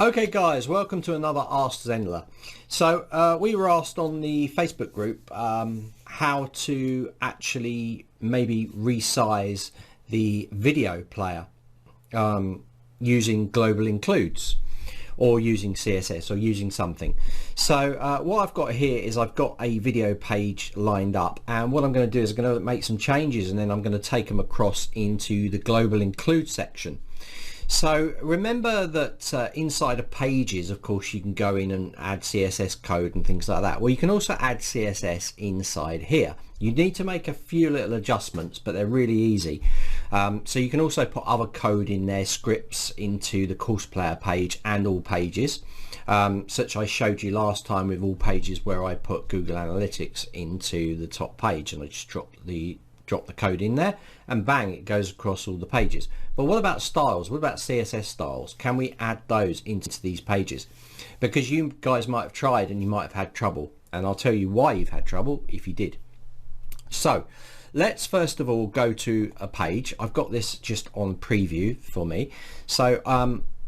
Okay guys, welcome to another Ask Zenler. So we were asked on the Facebook group how to actually maybe resize the video player using global includes or using CSS or using something. So what I've got here is I've got a video page lined up, and what I'm going to do is I'm going to make some changes and then I'm going to take them across into the global include section. So remember that inside of pages, of course, you can go in and add CSS code and things like that. Well, you can also add CSS inside here. You need to make a few little adjustments, but they're really easy. So you can also put other code in there, scripts into the course player page and all pages, such I showed you last time with all pages where I put Google Analytics into the top page and I just drop the code in there and bang, it goes across all the pages. But what about styles? What about CSS styles? Can we add those into these pages? Because you guys might have tried and you might have had trouble, and I'll tell you why you've had trouble if you did. So let's first of all go to a page. I've got this just on preview for me. So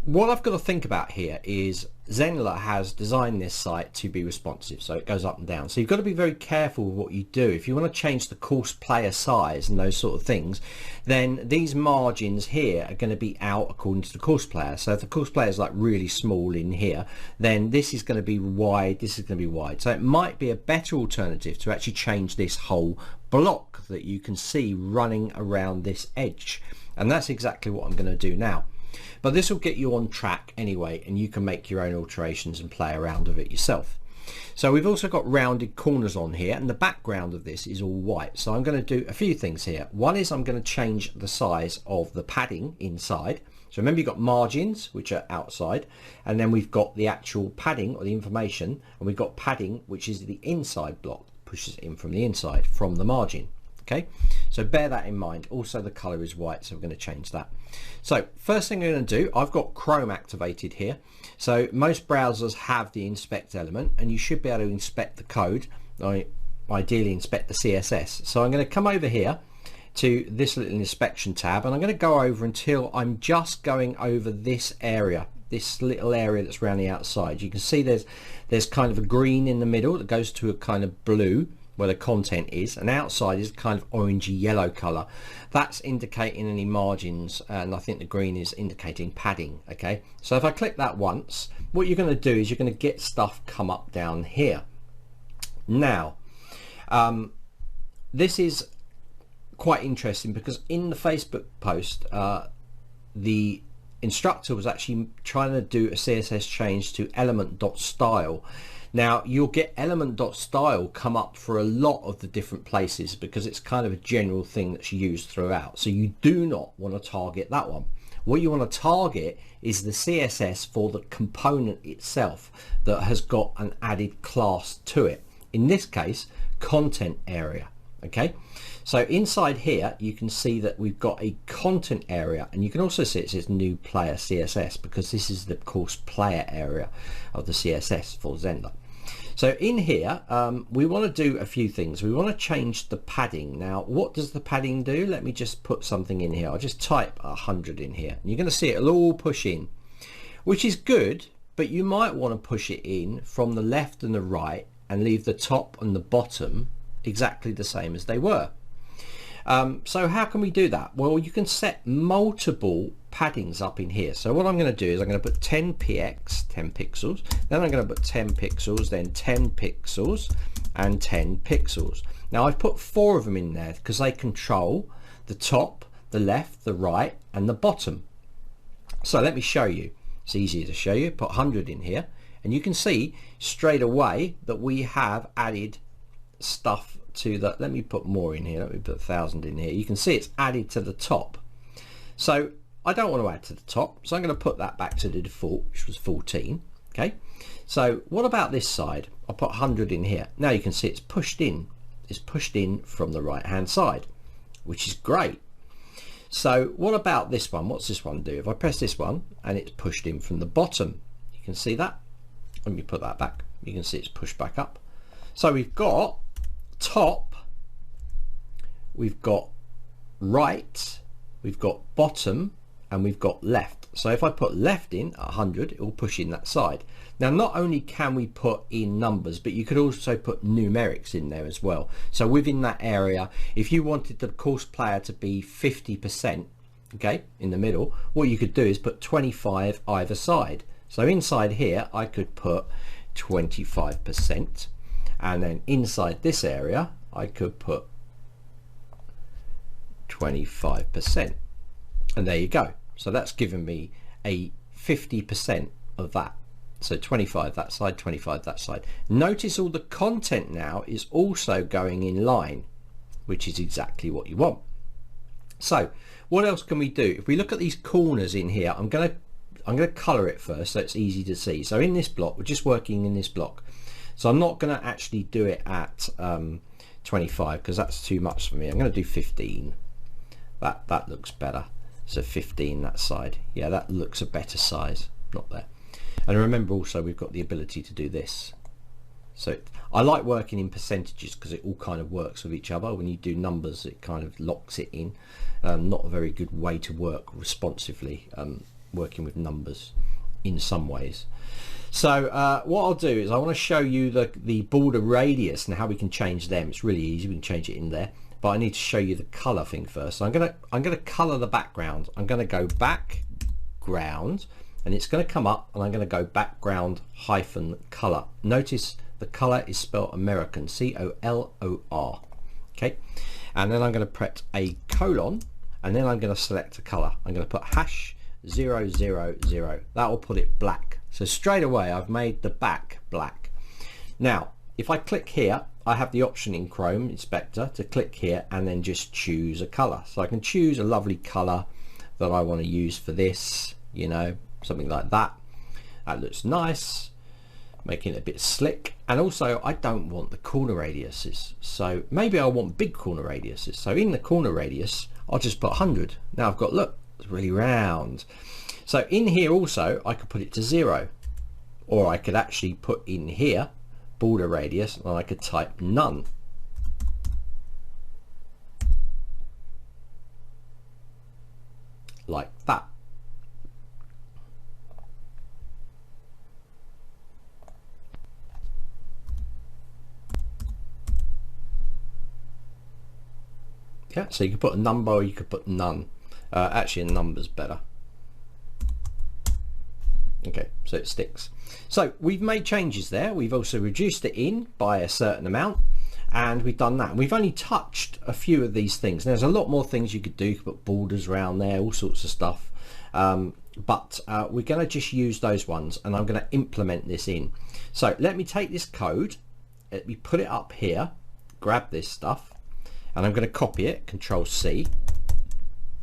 what I've got to think about here is Zenler has designed this site to be responsive, so it goes up and down. So you've got to be very careful with what you do. If you want to change the course player size and those sort of things, then these margins here are going to be out according to the course player. So if the course player is like really small in here, then this is going to be wide, this is going to be wide. So it might be a better alternative to actually change this whole block that you can see running around this edge. And that's exactly what I'm going to do now. But this will get you on track anyway, and you can make your own alterations and play around with it yourself. So we've also got rounded corners on here, and the background of this is all white. So I'm going to do a few things here. One is I'm going to change the size of the padding inside. So remember, you've got margins, which are outside, and then we've got the actual padding or the information, and we've got padding, which is the inside block, pushes it in from the inside, from the margin. Okay, so bear that in mind. Also the color is white, so we're going to change that. So first thing I'm going to do, I've got Chrome activated here. So most browsers have the inspect element, and you should be able to inspect the code, ideally inspect the CSS. So I'm going to come over here to this little inspection tab, and I'm going to go over until I'm just going over this area, this little area that's around the outside. You can see there's kind of a green in the middle that goes to a kind of blue where the content is, and outside is kind of orangey yellow color. That's indicating any margins, and I think the green is indicating padding. Okay, so if I click that once, what you're going to do is you're going to get stuff come up down here. Now this is quite interesting because in the Facebook post the instructor was actually trying to do a CSS change to element.style. Now you'll get element.style come up for a lot of the different places because it's kind of a general thing that's used throughout. So you do not want to target that one. What you want to target is the CSS for the component itself that has got an added class to it. In this case, content area. Okay, so inside here you can see that we've got a content area, and you can also see it says new player CSS because this is the course player area of the CSS for Zenler. So in here we want to do a few things. We want to change the padding. Now what does the padding do? Let me just put something in here. I'll just type 100 in here, and you're going to see it'll all push in, which is good, but you might want to push it in from the left and the right and leave the top and the bottom exactly the same as they were. So how can we do that? Well, you can set multiple paddings up in here. So what I'm going to do is I'm going to put 10px, 10 pixels, then I'm going to put 10 pixels, then 10 pixels and 10 pixels. Now I've put 4 of them in there because they control the top, the left, the right and the bottom. So let me show you. It's easier to show you. Put 100 in here, and you can see straight away that we have added stuff to that. Let me put more in here. Let me put 1000 in here. You can see it's added to the top. So I don't want to add to the top, so I'm going to put that back to the default, which was 14. Okay, so what about this side? I'll put 100 in here. Now you can see it's pushed in. It's pushed in from the right hand side, which is great. So what about this one? What's this one do? If I press this one and it's pushed in from the bottom, you can see that. Let me put that back. You can see it's pushed back up. So we've got top, we've got right, we've got bottom, and we've got left. So if I put left in at 100, it will push in that side. Now not only can we put in numbers, but you could also put numerics in there as well. So within that area, if you wanted the course player to be 50%, okay, in the middle, what you could do is put 25 either side. So inside here I could put 25%, and then inside this area I could put 25%, and there you go. So that's given me a 50% of that. So 25 that side, 25 that side. Notice all the content now is also going in line, which is exactly what you want. So what else can we do? If we look at these corners in here, I'm going to color it first so it's easy to see. So in this block, we're just working in this block. So I'm not going to actually do it at 25 because that's too much for me. I'm going to do 15. That looks better. So 15 that side. Yeah, that looks a better size. Not there. And remember also we've got the ability to do this. So I like working in percentages because it all kind of works with each other. When you do numbers, it kind of locks it in. Not a very good way to work responsively, working with numbers in some ways. So what I'll do is I want to show you the border radius and how we can change them. It's really easy, we can change it in there. But I need to show you the color thing first. So I'm gonna color the background. I'm gonna go background, and it's going to come up, and I'm going to go background hyphen color. Notice the color is spelled American, C-O-L-O-R. Okay, and then I'm going to press a colon, and then I'm going to select a color. I'm going to put #000. That will put it black. So straight away I've made the back black. Now if I click here, I have the option in Chrome Inspector to click here and then just choose a color. So I can choose a lovely color that I want to use for this, you know, something like that. That looks nice, making it a bit slick. And also I don't want the corner radiuses, so maybe I want big corner radiuses. So in the corner radius I'll just put 100. Now I've got, look, it's really round. So in here also I could put it to 0, or I could actually put in here border radius and I could type none. Like that. Yeah, so you could put a number or you could put none. Actually a number's better. Okay, so it sticks. So we've made changes there. We've also reduced it in by a certain amount, and we've done that. We've only touched a few of these things. There's a lot more things you could do. You could put borders around there, all sorts of stuff. But we're going to just use those ones, and I'm going to implement this in. So let me take this code, let me put it up here, grab this stuff, and I'm going to copy it, Control C.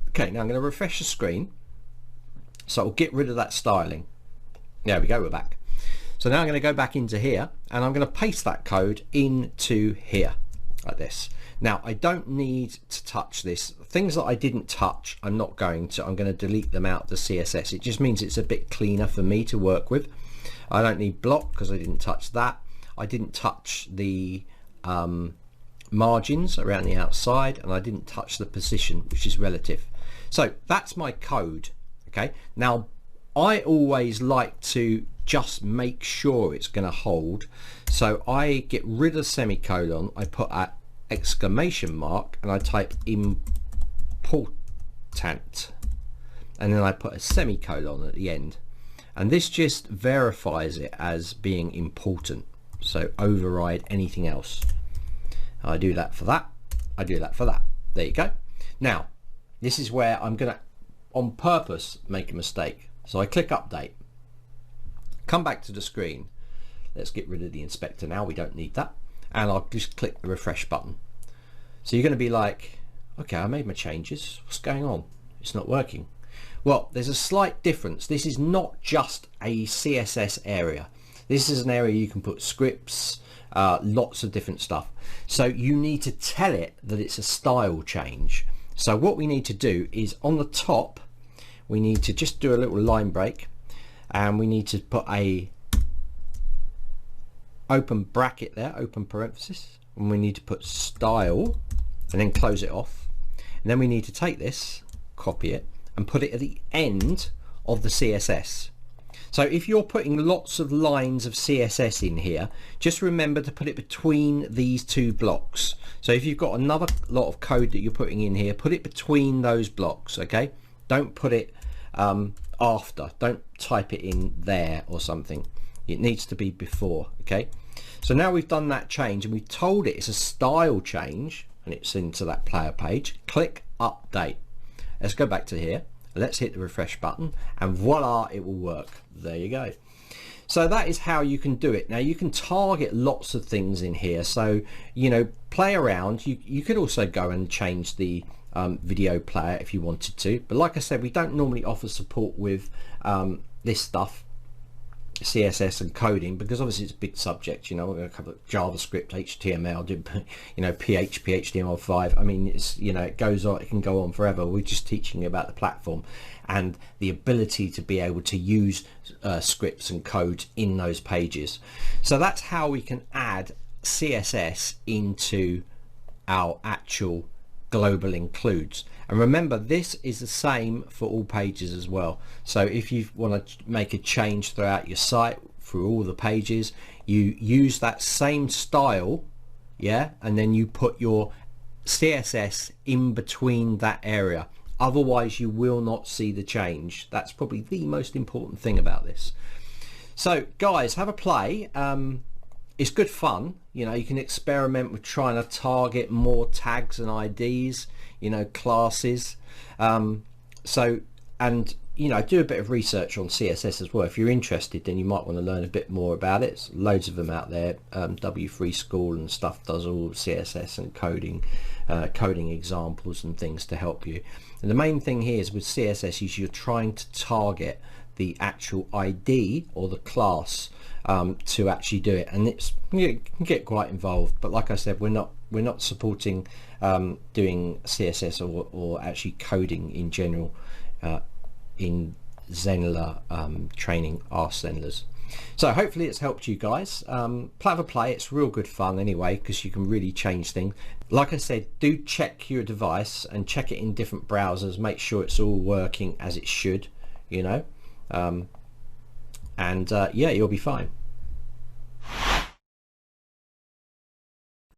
Okay, now I'm going to refresh the screen, so I'll get rid of that styling. There we go, we're back. So now I'm going to go back into here, and I'm going to paste that code into here like this. Now I don't need to touch this. Things that I didn't touch, I'm not going to. I'm going to delete them out the CSS. It just means it's a bit cleaner for me to work with. I don't need block because I didn't touch that. I didn't touch the margins around the outside, and I didn't touch the position, which is relative. So that's my code. Okay, now I always like to just make sure it's going to hold, so I get rid of semicolon, I put an exclamation mark, and I type important, and then I put a semicolon at the end, and this just verifies it as being important. So override anything else. I do that for that, I do that for that. There you go. Now this is where I'm going to on purpose make a mistake. So I click update, come back to the screen. Let's get rid of the inspector now, we don't need that, and I'll just click the refresh button. So you're going to be like, okay, I made my changes, what's going on? It's not working. Well, there's a slight difference. This is not just a CSS area. This is an area you can put scripts, lots of different stuff. So you need to tell it that it's a style change. So what we need to do is on the top, we need to just do a little line break, and we need to put a open bracket there, open parenthesis, and we need to put style and then close it off. And then we need to take this, copy it, and put it at the end of the CSS. So if you're putting lots of lines of CSS in here, just remember to put it between these two blocks. So if you've got another lot of code that you're putting in here, put it between those blocks, okay? Don't put it after. Don't type it in there or something. It needs to be before, okay? So now we've done that change and we've told it it's a style change and it's into that player page. Click update. Let's go back to here. Let's hit the refresh button and voila, it will work. There you go. So that is how you can do it. Now you can target lots of things in here, so you know, play around. You could also go and change the video player if you wanted to, but like I said, we don't normally offer support with this stuff, CSS and coding, because obviously it's a big subject. You know, we're going to cover JavaScript, HTML, you know, PHP, HTML5. I mean, it's, you know, it goes on, it can go on forever. We're just teaching you about the platform and the ability to be able to use scripts and code in those pages. So that's how we can add CSS into our actual global includes. And remember, this is the same for all pages as well. So if you want to make a change throughout your site through all the pages, you use that same style, yeah, and then you put your CSS in between that area. Otherwise you will not see the change. That's probably the most important thing about this. So guys, have a play. It's good fun. You know, you can experiment with trying to target more tags and IDs, you know, classes. And you know, do a bit of research on CSS as well. If you're interested, then you might want to learn a bit more about it. There's loads of them out there. W3 School and stuff does all CSS and coding, coding examples and things to help you. And the main thing here is with CSS is you're trying to target the actual ID or the class to actually do it, and it's, you can get quite involved. But like I said, we're not supporting doing CSS or actually coding in general in Zenler training, askzenlers. So hopefully it's helped you guys. Have a play. It's real good fun anyway, because you can really change things. Like I said, do check your device and check it in different browsers. Make sure it's all working as it should, you know. Yeah, you'll be fine.